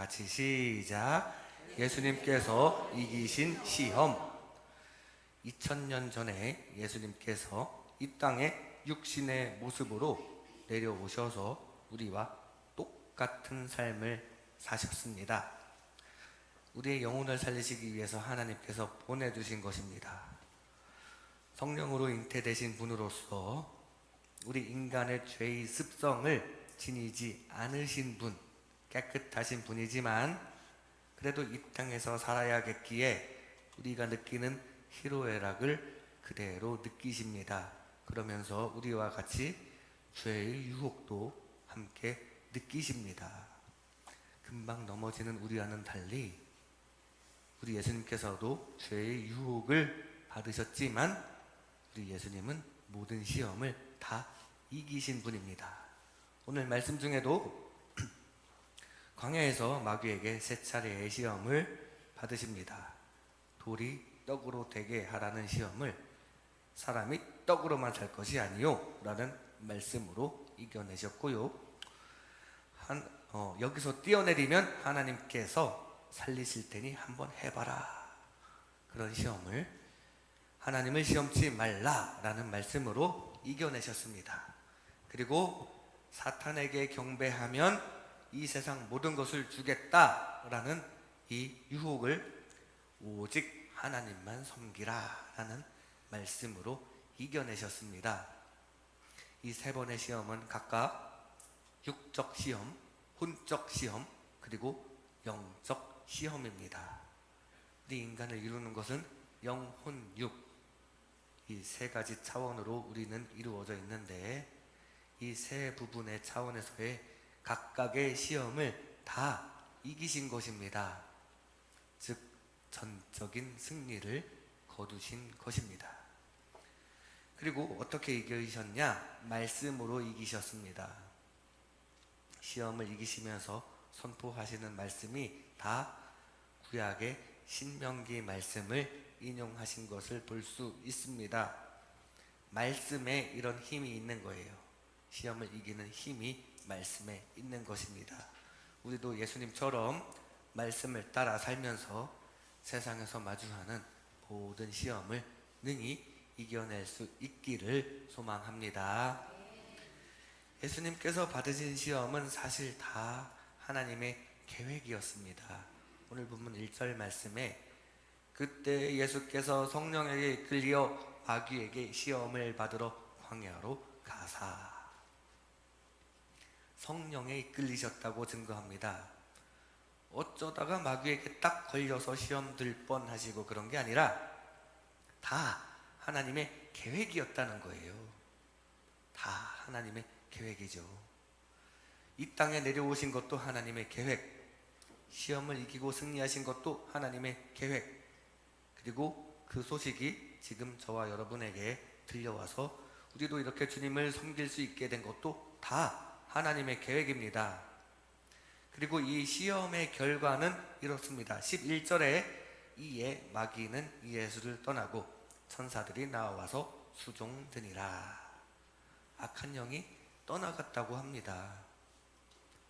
같이 시작. 예수님께서 이기신 시험. 2000년 전에 예수님께서 이 땅에 육신의 모습으로 내려오셔서 우리와 똑같은 삶을 사셨습니다. 우리의 영혼을 살리시기 위해서 하나님께서 보내주신 것입니다. 성령으로 잉태되신 분으로서 우리 인간의 죄의 습성을 지니지 않으신 분, 깨끗하신 분이지만 그래도 이 땅에서 살아야겠기에 우리가 느끼는 희로애락을 그대로 느끼십니다. 그러면서 우리와 같이 죄의 유혹도 함께 느끼십니다. 금방 넘어지는 우리와는 달리 우리 예수님께서도 죄의 유혹을 받으셨지만 우리 예수님은 모든 시험을 다 이기신 분입니다. 오늘 말씀 중에도 광야에서 마귀에게 세 차례의 시험을 받으십니다. 돌이 떡으로 되게 하라는 시험을 사람이 떡으로만 살 것이 아니요 라는 말씀으로 이겨내셨고요. 여기서 뛰어내리면 하나님께서 살리실 테니 한번 해봐라, 그런 시험을 하나님을 시험치 말라라는 말씀으로 이겨내셨습니다. 그리고 사탄에게 경배하면 이 세상 모든 것을 주겠다라는 이 유혹을 오직 하나님만 섬기라 라는 말씀으로 이겨내셨습니다. 이 세 번의 시험은 각각 육적 시험, 혼적 시험, 그리고 영적 시험입니다. 우리 인간을 이루는 것은 영, 혼, 육, 이 세 가지 차원으로 우리는 이루어져 있는데 이 세 부분의 차원에서의 각각의 시험을 다 이기신 것입니다. 즉 전적인 승리를 거두신 것입니다. 그리고 어떻게 이기셨냐? 말씀으로 이기셨습니다. 시험을 이기시면서 선포하시는 말씀이 다 구약의 신명기 말씀을 인용하신 것을 볼 수 있습니다. 말씀에 이런 힘이 있는 거예요. 시험을 이기는 힘이 말씀에 있는 것입니다. 우리도 예수님처럼 말씀을 따라 살면서 세상에서 마주하는 모든 시험을 능히 이겨낼 수 있기를 소망합니다. 예수님께서 받으신 시험은 사실 다 하나님의 계획이었습니다. 오늘 본문 1절 말씀에 그때 예수께서 성령에게 이끌려 마귀에게 시험을 받으러 광야로 가사, 성령에 이끌리셨다고 증거합니다. 어쩌다가 마귀에게 딱 걸려서 시험 들 뻔하시고 그런 게 아니라 다 하나님의 계획이었다는 거예요. 다 하나님의 계획이죠. 이 땅에 내려오신 것도 하나님의 계획, 시험을 이기고 승리하신 것도 하나님의 계획, 그리고 그 소식이 지금 저와 여러분에게 들려와서 우리도 이렇게 주님을 섬길 수 있게 된 것도 다 하나님의 계획입니다. 그리고 이 시험의 결과는 이렇습니다. 11절에 이에 마귀는 예수를 떠나고 천사들이 나와서 수종드니라. 악한 영이 떠나갔다고 합니다.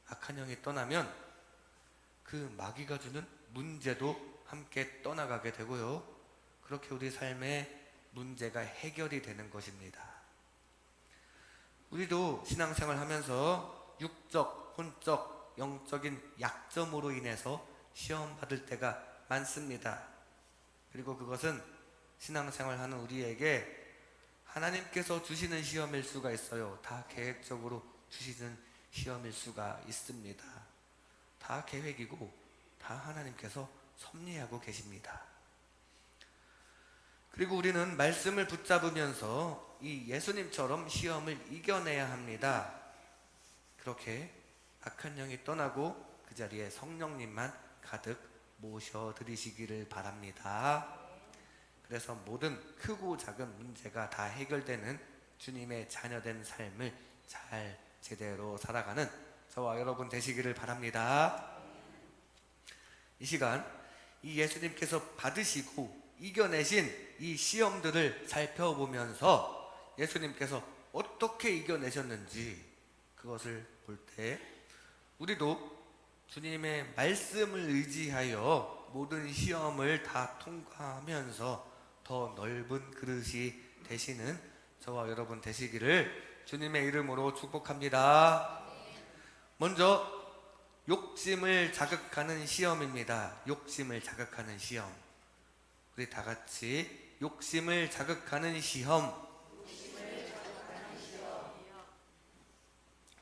악한 영이 떠나면 그 마귀가 주는 문제도 함께 떠나가게 되고요. 그렇게 우리 삶의 문제가 해결이 되는 것입니다. 우리도 신앙생활 하면서 육적, 혼적, 영적인 약점으로 인해서 시험 받을 때가 많습니다. 그리고 그것은 신앙생활 하는 우리에게 하나님께서 주시는 시험일 수가 있어요. 다 계획적으로 주시는 시험일 수가 있습니다. 다 계획이고 다 하나님께서 섭리하고 계십니다. 그리고 우리는 말씀을 붙잡으면서 이 예수님처럼 시험을 이겨내야 합니다. 그렇게 악한 영이 떠나고 그 자리에 성령님만 가득 모셔드리시기를 바랍니다. 그래서 모든 크고 작은 문제가 다 해결되는 주님의 자녀된 삶을 잘 제대로 살아가는 저와 여러분 되시기를 바랍니다. 이 시간 이 예수님께서 받으시고 이겨내신 이 시험들을 살펴보면서 예수님께서 어떻게 이겨내셨는지 그것을 볼 때 우리도 주님의 말씀을 의지하여 모든 시험을 다 통과하면서 더 넓은 그릇이 되시는 저와 여러분 되시기를 주님의 이름으로 축복합니다. 먼저 욕심을 자극하는 시험입니다. 욕심을 자극하는 시험. 우리 다 같이 욕심을 자극하는 시험.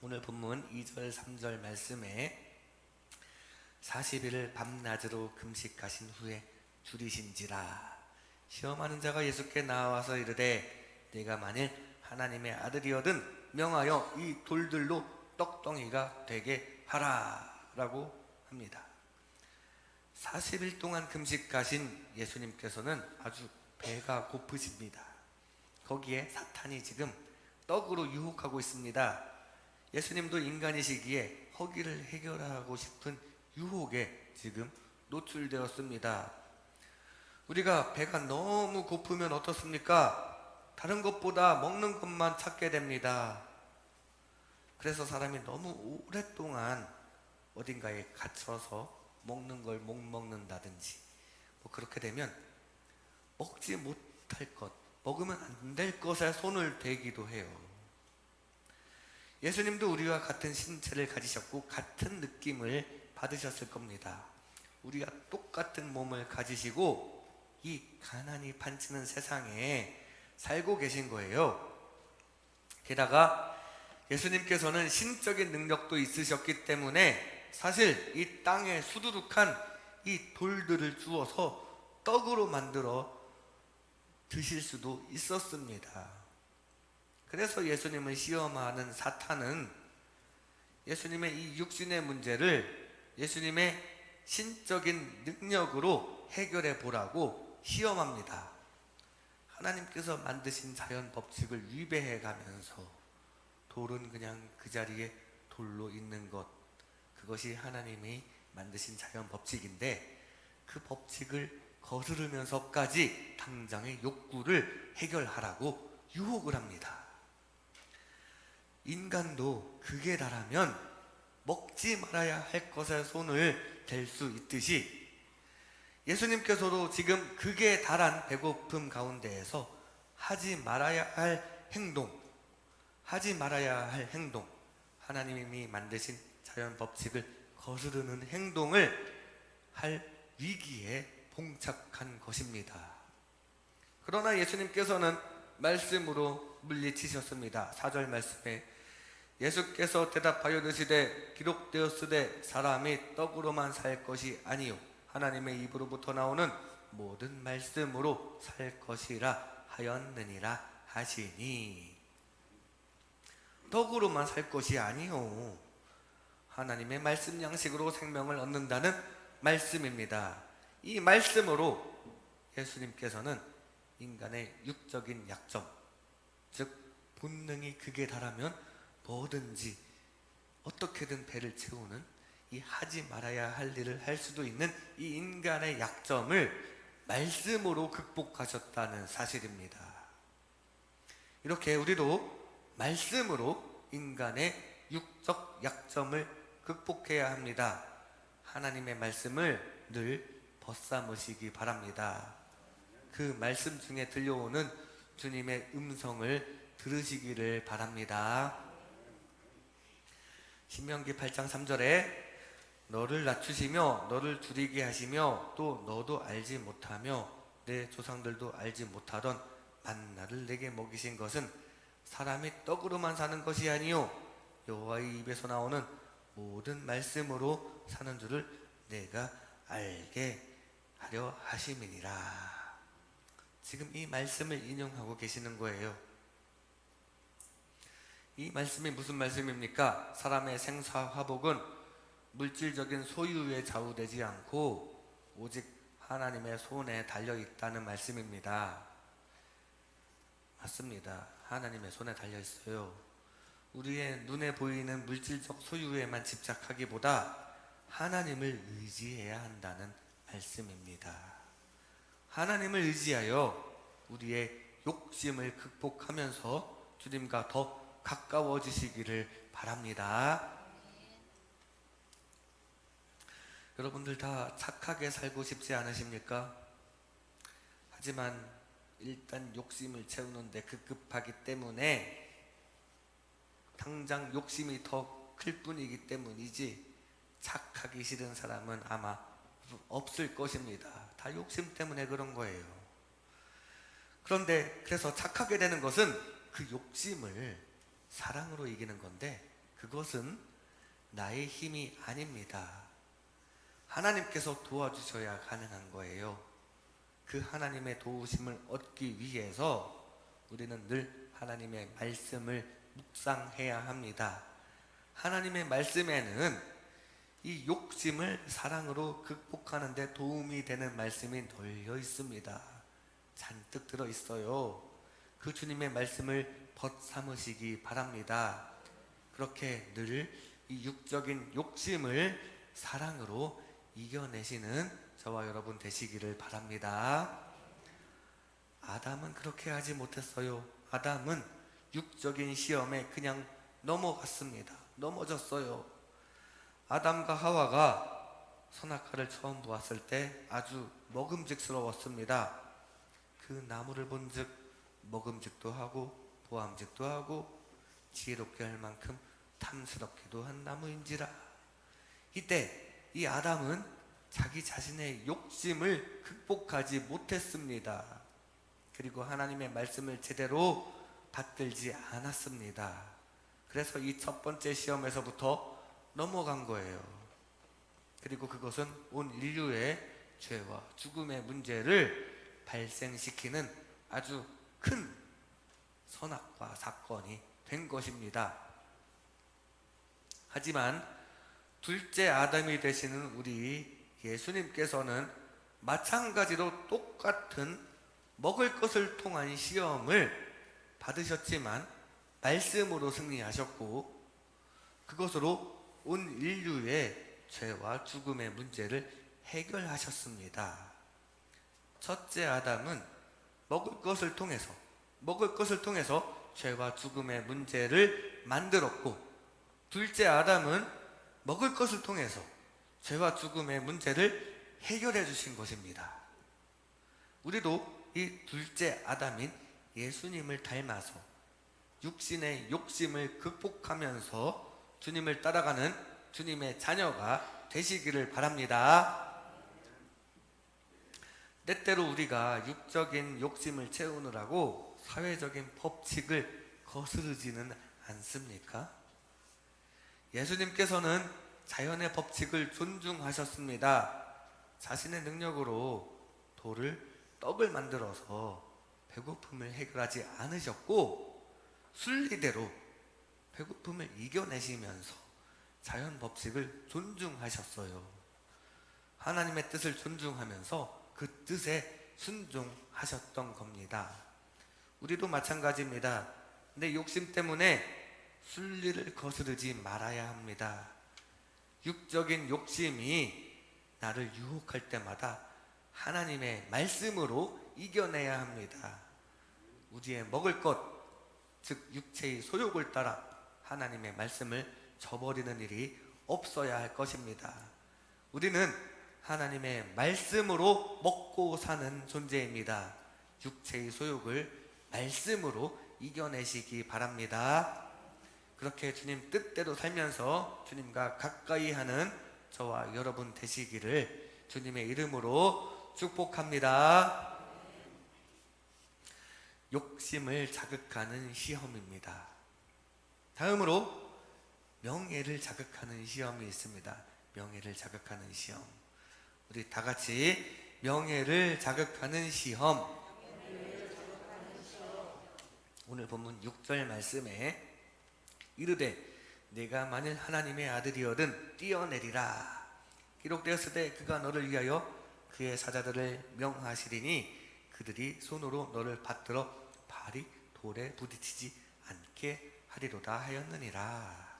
오늘 본문 2절 3절 말씀에 40일을 밤낮으로 금식하신 후에 줄이신지라. 시험하는 자가 예수께 나와서 이르되 내가 만일 하나님의 아들이거든 명하여 이 돌들로 떡덩이가 되게 하라 라고 합니다. 40일 동안 금식하신 예수님께서는 아주 배가 고프십니다. 거기에 사탄이 지금 떡으로 유혹하고 있습니다. 예수님도 인간이시기에 허기를 해결하고 싶은 유혹에 지금 노출되었습니다. 우리가 배가 너무 고프면 어떻습니까? 다른 것보다 먹는 것만 찾게 됩니다. 그래서 사람이 너무 오랫동안 어딘가에 갇혀서 먹는 걸 못 먹는다든지 뭐 그렇게 되면 먹지 못할 것, 먹으면 안 될 것에 손을 대기도 해요. 예수님도 우리와 같은 신체를 가지셨고 같은 느낌을 받으셨을 겁니다. 우리가 똑같은 몸을 가지시고 이 가난이 판치는 세상에 살고 계신 거예요. 게다가 예수님께서는 신적인 능력도 있으셨기 때문에 사실 이 땅에 수두룩한 이 돌들을 주어서 떡으로 만들어 드실 수도 있었습니다. 그래서 예수님을 시험하는 사탄은 예수님의 이 육신의 문제를 예수님의 신적인 능력으로 해결해 보라고 시험합니다. 하나님께서 만드신 자연 법칙을 위배해 가면서 돌은 그냥 그 자리에 돌로 있는 것, 그것이 하나님이 만드신 자연 법칙인데 그 법칙을 거스르면서까지 당장의 욕구를 해결하라고 유혹을 합니다. 인간도 극에 달하면 먹지 말아야 할 것에 손을 댈 수 있듯이 예수님께서도 지금 극에 달한 배고픔 가운데에서 하지 말아야 할 행동, 하나님이 만드신 자연 법칙을 거스르는 행동을 할 위기에 봉착한 것입니다. 그러나 예수님께서는 말씀으로 물리치셨습니다. 4절 말씀에 예수께서 대답하여 이르시되 기록되었으되 사람이 떡으로만 살 것이 아니요 하나님의 입으로부터 나오는 모든 말씀으로 살 것이라 하였느니라 하시니. 떡으로만 살 것이 아니요 하나님의 말씀 양식으로 생명을 얻는다는 말씀입니다. 이 말씀으로 예수님께서는 인간의 육적인 약점, 즉 본능이 극에 달하면 뭐든지 어떻게든 배를 채우는 이 하지 말아야 할 일을 할 수도 있는 이 인간의 약점을 말씀으로 극복하셨다는 사실입니다. 이렇게 우리도 말씀으로 인간의 육적 약점을 극복해야 합니다. 하나님의 말씀을 늘 벗삼으시기 바랍니다. 그 말씀 중에 들려오는 주님의 음성을 들으시기를 바랍니다. 신명기 8장 3절에 너를 낮추시며 너를 줄이게 하시며 또 너도 알지 못하며 내 조상들도 알지 못하던 만나를 내게 먹이신 것은 사람이 떡으로만 사는 것이 아니요 여호와의 입에서 나오는 모든 말씀으로 사는 줄을 내가 알게 하려 하심이니라. 지금 이 말씀을 인용하고 계시는 거예요. 이 말씀이 무슨 말씀입니까? 사람의 생사 화복은 물질적인 소유에 좌우되지 않고 오직 하나님의 손에 달려 있다는 말씀입니다. 맞습니다. 하나님의 손에 달려 있어요. 우리의 눈에 보이는 물질적 소유에만 집착하기보다 하나님을 의지해야 한다는 말씀입니다. 하나님을 의지하여 우리의 욕심을 극복하면서 주님과 더 가까워지시기를 바랍니다. 여러분들 다 착하게 살고 싶지 않으십니까? 하지만 일단 욕심을 채우는데 급급하기 때문에 당장 욕심이 더 클 뿐이기 때문이지 착하기 싫은 사람은 아마 없을 것입니다. 다 욕심 때문에 그런 거예요. 그런데 그래서 착하게 되는 것은 그 욕심을 사랑으로 이기는 건데 그것은 나의 힘이 아닙니다. 하나님께서 도와주셔야 가능한 거예요. 그 하나님의 도우심을 얻기 위해서 우리는 늘 하나님의 말씀을 묵상해야 합니다. 하나님의 말씀에는 이 욕심을 사랑으로 극복하는 데 도움이 되는 말씀이 널려 있습니다. 잔뜩 들어 있어요. 그 주님의 말씀을 벗삼으시기 바랍니다. 그렇게 늘 이 육적인 욕심을 사랑으로 이겨내시는 저와 여러분 되시기를 바랍니다. 아담은 그렇게 하지 못했어요. 아담은 육적인 시험에 그냥 넘어갔습니다. 넘어졌어요. 아담과 하와가 선악과를 처음 보았을 때 아주 먹음직스러웠습니다. 그 나무를 본즉 먹음직도 하고 보암직도 하고 지혜롭게 할 만큼 탐스럽기도 한 나무인지라. 이때 이 아담은 자기 자신의 욕심을 극복하지 못했습니다. 그리고 하나님의 말씀을 제대로 받들지 않았습니다. 그래서 이 첫 번째 시험에서부터 넘어간 거예요. 그리고 그것은 온 인류의 죄와 죽음의 문제를 발생시키는 아주 큰 선악과 사건이 된 것입니다. 하지만 둘째 아담이 되시는 우리 예수님께서는 마찬가지로 똑같은 먹을 것을 통한 시험을 받으셨지만 말씀으로 승리하셨고 그것으로 온 인류의 죄와 죽음의 문제를 해결하셨습니다. 첫째 아담은 먹을 것을 통해서 죄와 죽음의 문제를 만들었고 둘째 아담은 먹을 것을 통해서 죄와 죽음의 문제를 해결해 주신 것입니다. 우리도 이 둘째 아담인 예수님을 닮아서 육신의 욕심을 극복하면서 주님을 따라가는 주님의 자녀가 되시기를 바랍니다. 때때로 우리가 육적인 욕심을 채우느라고 사회적인 법칙을 거스르지는 않습니까? 예수님께서는 자연의 법칙을 존중하셨습니다. 자신의 능력으로 떡을 만들어서 배고픔을 해결하지 않으셨고 순리대로 배고픔을 이겨내시면서 자연 법칙을 존중하셨어요. 하나님의 뜻을 존중하면서 그 뜻에 순종하셨던 겁니다. 우리도 마찬가지입니다. 내 욕심 때문에 순리를 거스르지 말아야 합니다. 육적인 욕심이 나를 유혹할 때마다 하나님의 말씀으로 이겨내야 합니다. 우리의 먹을 것, 즉 육체의 소욕을 따라 하나님의 말씀을 저버리는 일이 없어야 할 것입니다. 우리는 하나님의 말씀으로 먹고 사는 존재입니다. 육체의 소욕을 말씀으로 이겨내시기 바랍니다. 그렇게 주님 뜻대로 살면서 주님과 가까이 하는 저와 여러분 되시기를 주님의 이름으로 축복합니다. 욕심을 자극하는 시험입니다. 다음으로 명예를 자극하는 시험이 있습니다. 명예를 자극하는 시험. 우리 다 같이 명예를 자극하는 시험. 오늘 본문 6절 말씀에 이르되 내가 만일 하나님의 아들이거든 뛰어내리라. 기록되었을 때 그가 너를 위하여 그의 사자들을 명하시리니 그들이 손으로 너를 받들어 발이 돌에 부딪히지 않게 하리로다 하였느니라.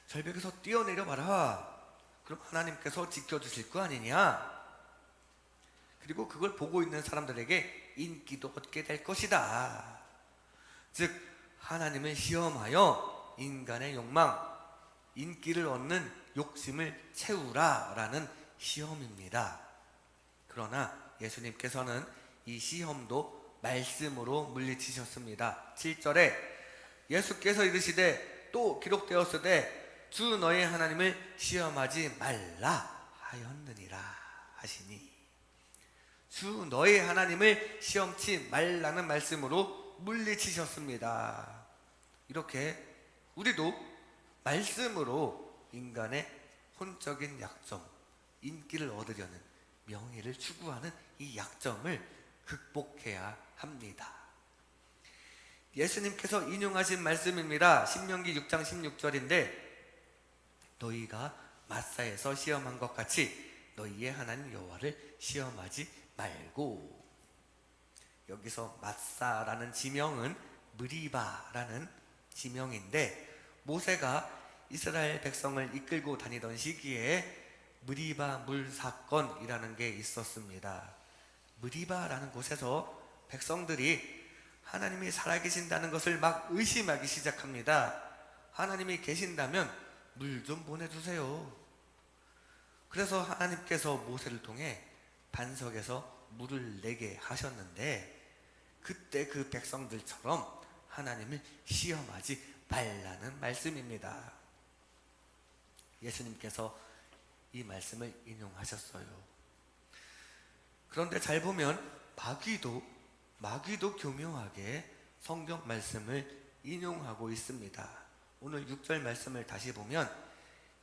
절벽에서 뛰어내려 봐라. 그럼 하나님께서 지켜주실 거 아니냐. 그리고 그걸 보고 있는 사람들에게 인기도 얻게 될 것이다. 즉 하나님을 시험하여 인간의 욕망, 인기를 얻는 욕심을 채우라라는 시험입니다. 그러나 예수님께서는 이 시험도 말씀으로 물리치셨습니다. 7절에 예수께서 이르시되 또 기록되었으되 주 너의 하나님을 시험하지 말라 하였느니라 하시니, 주 너의 하나님을 시험치 말라는 말씀으로 물리치셨습니다. 이렇게 우리도 말씀으로 인간의 혼적인 약점, 인기를 얻으려는, 명예를 추구하는 이 약점을 극복해야 합니다. 예수님께서 인용하신 말씀입니다. 신명기 6장 16절인데 너희가 마사에서 시험한 것 같이 너희의 하나님 여호와를 시험하지 말고. 여기서 마사라는 지명은 느리바라는 지명인데, 모세가 이스라엘 백성을 이끌고 다니던 시기에 느리바 물 사건이라는 게 있었습니다. 느리바라는 곳에서 백성들이 하나님이 살아계신다는 것을 막 의심하기 시작합니다. 하나님이 계신다면 물 좀 보내주세요. 그래서 하나님께서 모세를 통해 반석에서 물을 내게 하셨는데, 그때 그 백성들처럼 하나님을 시험하지 말라는 말씀입니다. 예수님께서 이 말씀을 인용하셨어요. 그런데 잘 보면 마귀도 교묘하게 성경 말씀을 인용하고 있습니다. 오늘 6절 말씀을 다시 보면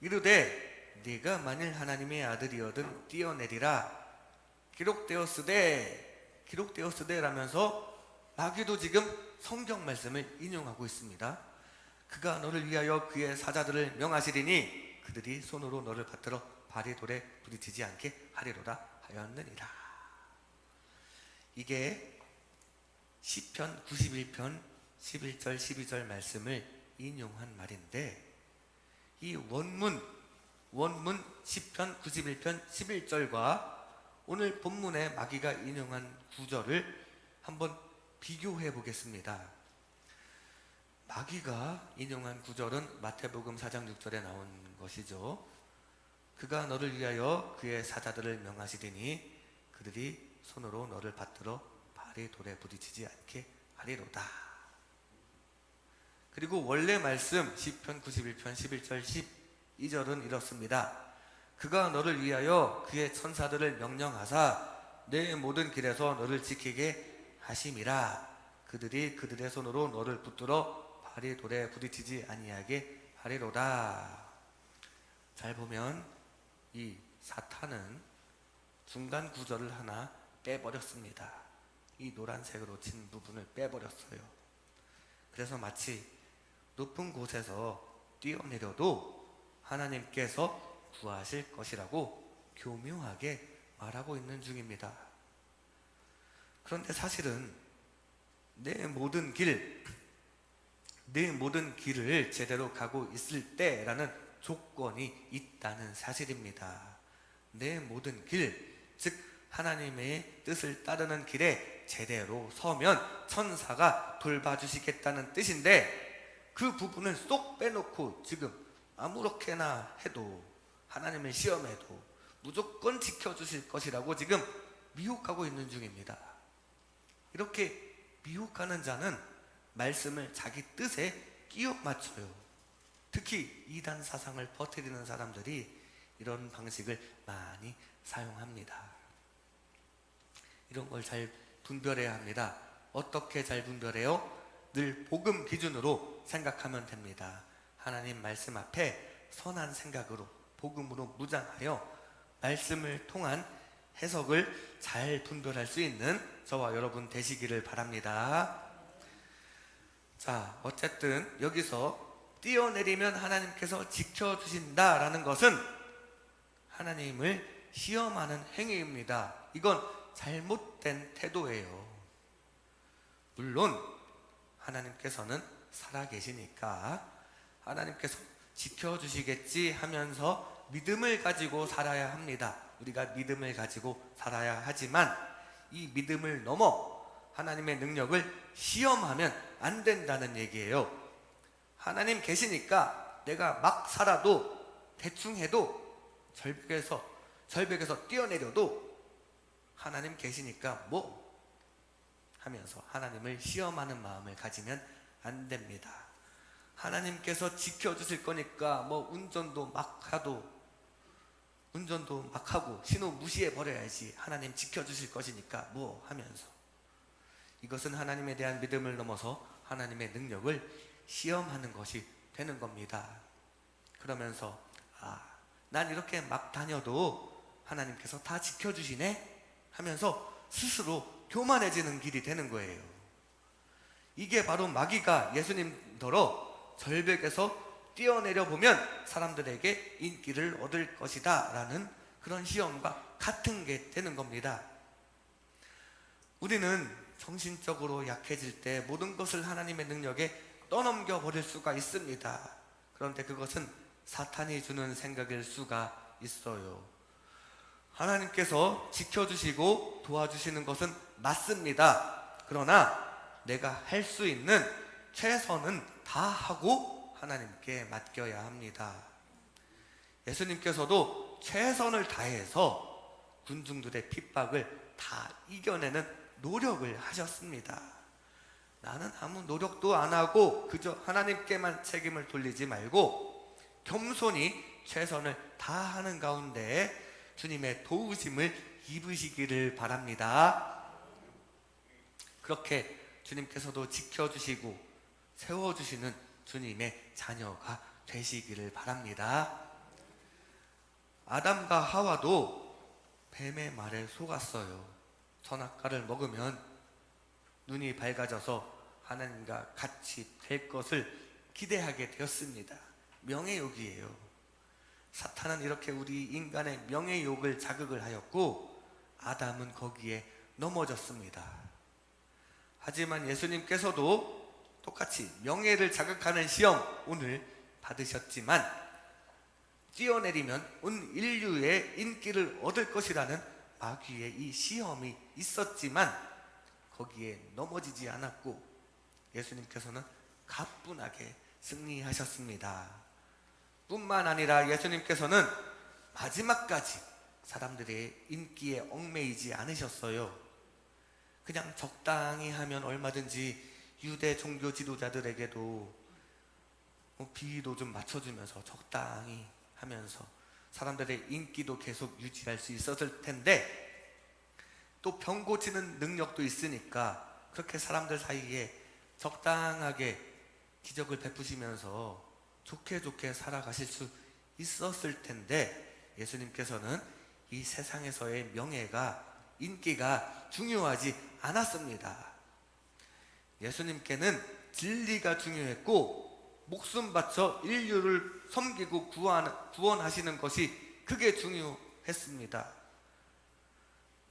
이르되 네가 만일 하나님의 아들이거든 뛰어내리라 기록되었으되 라면서 마귀도 지금 성경 말씀을 인용하고 있습니다. 그가 너를 위하여 그의 사자들을 명하시리니 그들이 손으로 너를 받들어 발이 돌에 부딪히지 않게 하리로다 하였느니라. 이게 시편 91편 11절 12절 말씀을 인용한 말인데, 이 원문 시편 91편 11절과 오늘 본문의 마귀가 인용한 구절을 한번 비교해 보겠습니다. 마귀가 인용한 구절은 마태복음 4장 6절에 나온 것이죠. 그가 너를 위하여 그의 사자들을 명하시리니 그들이 손으로 너를 받들어 발이 돌에 부딪히지 않게 하리로다. 그리고 원래 말씀 시편 91편 11절 12절은 이렇습니다. 그가 너를 위하여 그의 천사들을 명령하사 내 모든 길에서 너를 지키게 하심이라. 그들이 그들의 손으로 너를 붙들어 발이 돌에 부딪히지 아니하게 하리로다. 잘 보면 이 사탄은 중간 구절을 하나 빼버렸습니다. 이 노란색으로 친 부분을 빼버렸어요. 그래서 마치 높은 곳에서 뛰어내려도 하나님께서 구하실 것이라고 교묘하게 말하고 있는 중입니다. 그런데 사실은 내 모든 길을 제대로 가고 있을 때라는 조건이 있다는 사실입니다. 내 모든 길, 즉 하나님의 뜻을 따르는 길에 제대로 서면 천사가 돌봐주시겠다는 뜻인데, 그 부분을 쏙 빼놓고 지금 아무렇게나 해도, 하나님을 시험해도 무조건 지켜주실 것이라고 지금 미혹하고 있는 중입니다. 이렇게 미혹하는 자는 말씀을 자기 뜻에 끼워 맞춰요. 특히 이단 사상을 퍼뜨리는 사람들이 이런 방식을 많이 사용합니다. 이런 걸 잘 분별해야 합니다. 어떻게 잘 분별해요? 늘 복음 기준으로 생각하면 됩니다. 하나님 말씀 앞에 선한 생각으로 복음으로 무장하여 말씀을 통한 해석을 잘 분별할 수 있는 저와 여러분 되시기를 바랍니다. 자, 어쨌든 여기서 뛰어내리면 하나님께서 지켜주신다라는 것은 하나님을 시험하는 행위입니다. 이건 잘못된 태도예요. 물론 하나님께서는 살아계시니까 하나님께서 지켜주시겠지 하면서 믿음을 가지고 살아야 합니다. 우리가 믿음을 가지고 살아야 하지만 이 믿음을 넘어 하나님의 능력을 시험하면 안 된다는 얘기예요. 하나님 계시니까 내가 막 살아도 대충 해도 절벽에서 뛰어내려도 하나님 계시니까 뭐 하면서 하나님을 시험하는 마음을 가지면 안 됩니다. 하나님께서 지켜주실 거니까 뭐 운전도 막 하고 신호 무시해 버려야지, 하나님 지켜주실 것이니까 뭐 하면서, 이것은 하나님에 대한 믿음을 넘어서 하나님의 능력을 시험하는 것이 되는 겁니다. 그러면서 난 이렇게 막 다녀도 하나님께서 다 지켜주시네 하면서 스스로 교만해지는 길이 되는 거예요. 이게 바로 마귀가 예수님더러 절벽에서 뛰어내려 보면 사람들에게 인기를 얻을 것이다 라는 그런 시험과 같은 게 되는 겁니다. 우리는 정신적으로 약해질 때 모든 것을 하나님의 능력에 떠넘겨 버릴 수가 있습니다. 그런데 그것은 사탄이 주는 생각일 수가 있어요. 하나님께서 지켜주시고 도와주시는 것은 맞습니다. 그러나 내가 할 수 있는 최선은 다 하고 하나님께 맡겨야 합니다. 예수님께서도 최선을 다해서 군중들의 핍박을 다 이겨내는 노력을 하셨습니다. 나는 아무 노력도 안 하고 그저 하나님께만 책임을 돌리지 말고 겸손히 최선을 다하는 가운데 주님의 도우심을 입으시기를 바랍니다. 그렇게 주님께서도 지켜주시고 세워주시는 주님의 자녀가 되시기를 바랍니다. 아담과 하와도 뱀의 말에 속았어요. 선악과를 먹으면 눈이 밝아져서 하나님과 같이 될 것을 기대하게 되었습니다. 명예욕이에요. 사탄은 이렇게 우리 인간의 명예욕을 자극을 하였고 아담은 거기에 넘어졌습니다. 하지만 예수님께서도 똑같이 명예를 자극하는 시험 오늘 받으셨지만 뛰어내리면 온 인류의 인기를 얻을 것이라는 마귀의 이 시험이 있었지만 거기에 넘어지지 않았고 예수님께서는 가뿐하게 승리하셨습니다. 뿐만 아니라 예수님께서는 마지막까지 사람들의 인기에 얽매이지 않으셨어요. 그냥 적당히 하면 얼마든지 유대 종교 지도자들에게도 비위도 좀 맞춰주면서 적당히 하면서 사람들의 인기도 계속 유지할 수 있었을 텐데 또 병 고치는 능력도 있으니까 그렇게 사람들 사이에 적당하게 기적을 베푸시면서 좋게 살아가실 수 있었을 텐데 예수님께서는 이 세상에서의 명예가 인기가 중요하지 않았습니다. 예수님께는 진리가 중요했고 목숨 바쳐 인류를 섬기고 구원하시는 것이 그게 중요했습니다.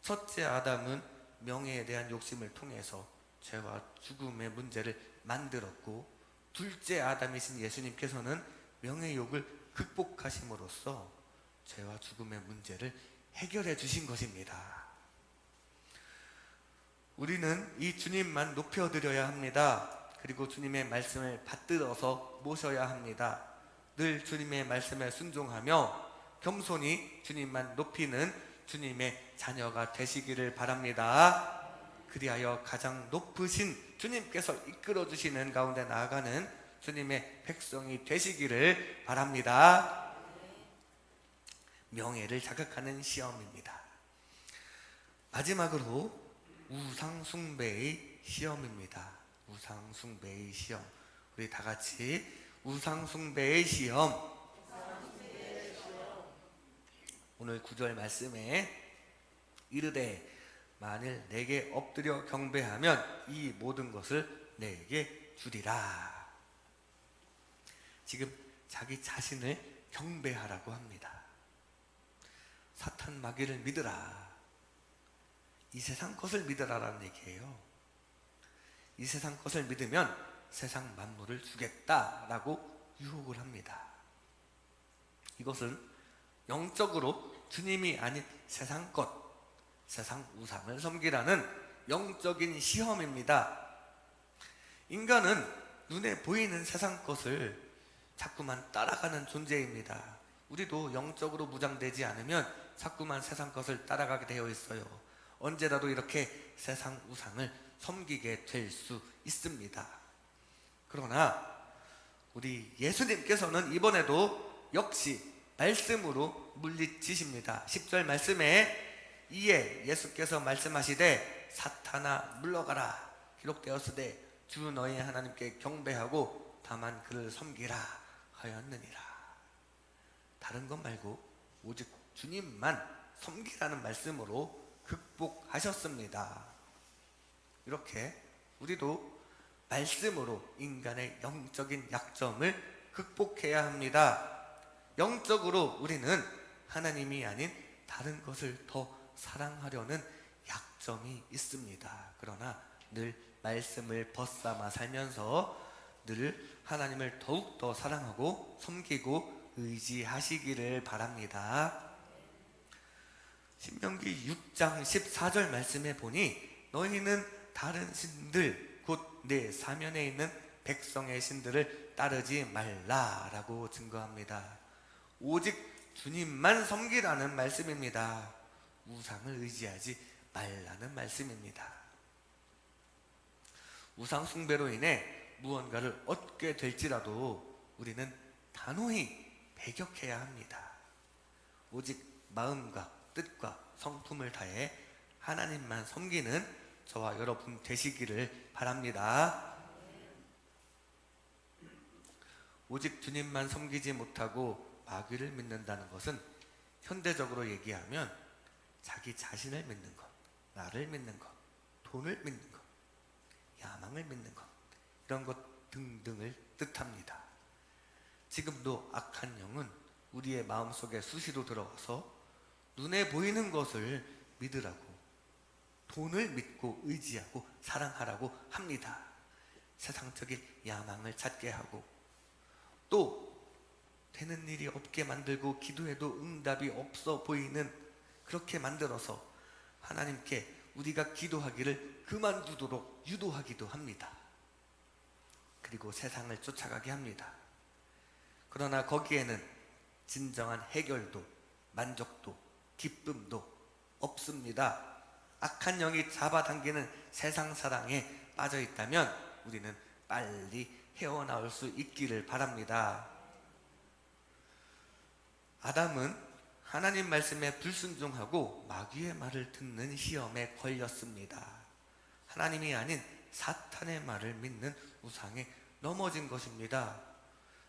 첫째 아담은 명예에 대한 욕심을 통해서 죄와 죽음의 문제를 만들었고 둘째 아담이신 예수님께서는 명예욕을 극복하심으로써 죄와 죽음의 문제를 해결해 주신 것입니다. 우리는 이 주님만 높여드려야 합니다. 그리고 주님의 말씀을 받들어서 모셔야 합니다. 늘 주님의 말씀에 순종하며 겸손히 주님만 높이는 주님의 자녀가 되시기를 바랍니다. 그리하여 가장 높으신 주님께서 이끌어 주시는 가운데 나아가는 주님의 백성이 되시기를 바랍니다. 명예를 자극하는 시험입니다. 마지막으로 우상숭배의 시험입니다. 우상숭배의 시험. 우리 다 같이 우상숭배의 시험. 오늘 9절 말씀에 이르되 만일 내게 엎드려 경배하면 이 모든 것을 내게 주리라. 지금 자기 자신을 경배하라고 합니다. 사탄 마귀를 믿으라. 이 세상 것을 믿으라라는 얘기예요. 이 세상 것을 믿으면 세상 만물을 주겠다라고 유혹을 합니다. 이것은 영적으로 주님이 아닌 세상 것, 세상 우상을 섬기라는 영적인 시험입니다. 인간은 눈에 보이는 세상 것을 자꾸만 따라가는 존재입니다. 우리도 영적으로 무장되지 않으면 자꾸만 세상 것을 따라가게 되어 있어요. 언제라도 이렇게 세상 우상을 섬기게 될 수 있습니다. 그러나 우리 예수님께서는 이번에도 역시 말씀으로 물리치십니다. 10절 말씀에 이에 예수께서 말씀하시되 사탄아 물러가라 기록되었으되 주 너희 하나님께 경배하고 다만 그를 섬기라 하였느니라. 다른 것 말고 오직 주님만 섬기라는 말씀으로 극복하셨습니다. 이렇게 우리도 말씀으로 인간의 영적인 약점을 극복해야 합니다. 영적으로 우리는 하나님이 아닌 다른 것을 더 사랑하려는 약점이 있습니다. 그러나 늘 말씀을 벗삼아 살면서 늘 하나님을 더욱더 사랑하고 섬기고 의지하시기를 바랍니다. 신명기 6장 14절 말씀에 보니 너희는 다른 신들 곧 내 사면에 있는 백성의 신들을 따르지 말라라고 증거합니다. 오직 주님만 섬기라는 말씀입니다. 우상을 의지하지 말라는 말씀입니다. 우상 숭배로 인해 무언가를 얻게 될지라도 우리는 단호히 배격해야 합니다. 오직 마음과 뜻과 성품을 다해 하나님만 섬기는 저와 여러분 되시기를 바랍니다. 오직 주님만 섬기지 못하고 마귀를 믿는다는 것은 현대적으로 얘기하면 자기 자신을 믿는 것, 나를 믿는 것, 돈을 믿는 것, 야망을 믿는 것, 이런 것 등등을 뜻합니다. 지금도 악한 영은 우리의 마음속에 수시로 들어와서 눈에 보이는 것을 믿으라고, 돈을 믿고 의지하고 사랑하라고 합니다. 세상적인 야망을 찾게 하고 또 되는 일이 없게 만들고 기도해도 응답이 없어 보이는 그렇게 만들어서 하나님께 우리가 기도하기를 그만두도록 유도하기도 합니다. 그리고 세상을 쫓아가게 합니다. 그러나 거기에는 진정한 해결도 만족도 기쁨도 없습니다. 악한 영이 잡아당기는 세상 사랑에 빠져 있다면 우리는 빨리 헤어나올 수 있기를 바랍니다. 아담은 하나님 말씀에 불순종하고 마귀의 말을 듣는 시험에 걸렸습니다. 하나님이 아닌 사탄의 말을 믿는 우상에 넘어진 것입니다.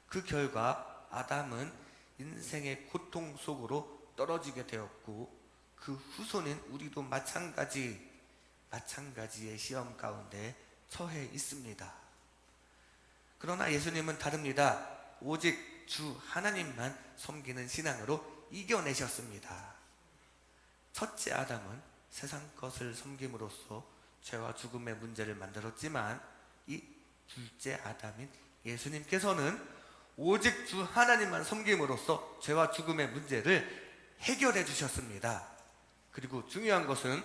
그 결과 아담은 인생의 고통 속으로 떨어지게 되었고 그 후손인 우리도 마찬가지의 시험 가운데 처해 있습니다. 그러나 예수님은 다릅니다. 오직 주 하나님만 섬기는 신앙으로 이겨내셨습니다. 첫째 아담은 세상 것을 섬김으로써 죄와 죽음의 문제를 만들었지만 이 둘째 아담인 예수님께서는 오직 주 하나님만 섬김으로써 죄와 죽음의 문제를 해결해 주셨습니다. 그리고 중요한 것은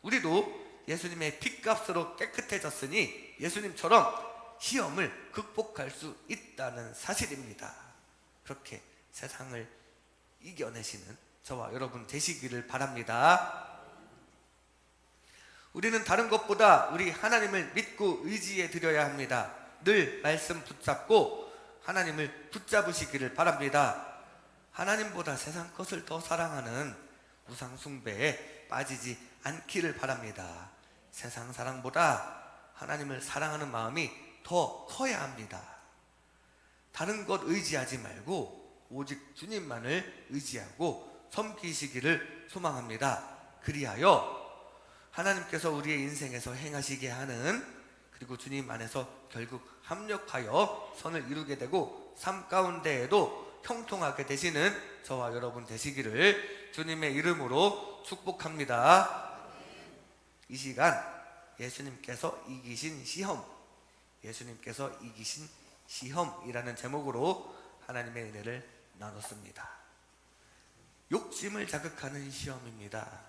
우리도 예수님의 피값으로 깨끗해졌으니 예수님처럼 시험을 극복할 수 있다는 사실입니다. 그렇게 세상을 이겨내시는 저와 여러분 되시기를 바랍니다. 우리는 다른 것보다 우리 하나님을 믿고 의지해 드려야 합니다. 늘 말씀 붙잡고 하나님을 붙잡으시기를 바랍니다. 하나님보다 세상 것을 더 사랑하는 우상 숭배에 빠지지 않기를 바랍니다. 세상 사랑보다 하나님을 사랑하는 마음이 더 커야 합니다. 다른 것 의지하지 말고 오직 주님만을 의지하고 섬기시기를 소망합니다. 그리하여 하나님께서 우리의 인생에서 행하시게 하는, 그리고 주님 안에서 결국 합력하여 선을 이루게 되고 삶 가운데에도 형통하게 되시는 저와 여러분 되시기를 주님의 이름으로 축복합니다. 이 시간 예수님께서 이기신 시험이라는 제목으로 하나님의 은혜를 나눴습니다. 욕심을 자극하는 시험입니다.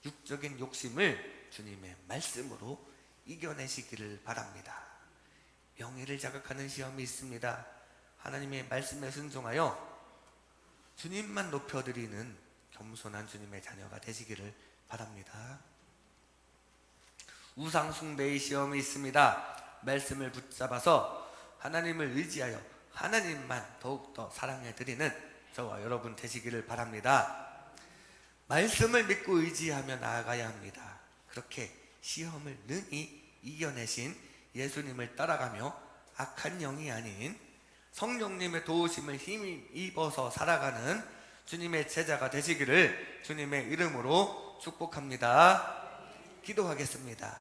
육적인 욕심을 주님의 말씀으로 이겨내시기를 바랍니다. 명예를 자극하는 시험이 있습니다. 하나님의 말씀에 순종하여 주님만 높여드리는 겸손한 주님의 자녀가 되시기를 바랍니다. 우상 숭배의 시험이 있습니다. 말씀을 붙잡아서 하나님을 의지하여 하나님만 더욱더 사랑해드리는 저와 여러분 되시기를 바랍니다. 말씀을 믿고 의지하며 나아가야 합니다. 그렇게 시험을 능히 이겨내신 예수님을 따라가며 악한 영이 아닌 성령님의 도우심을 힘입어서 살아가는 주님의 제자가 되시기를 주님의 이름으로 축복합니다. 기도하겠습니다.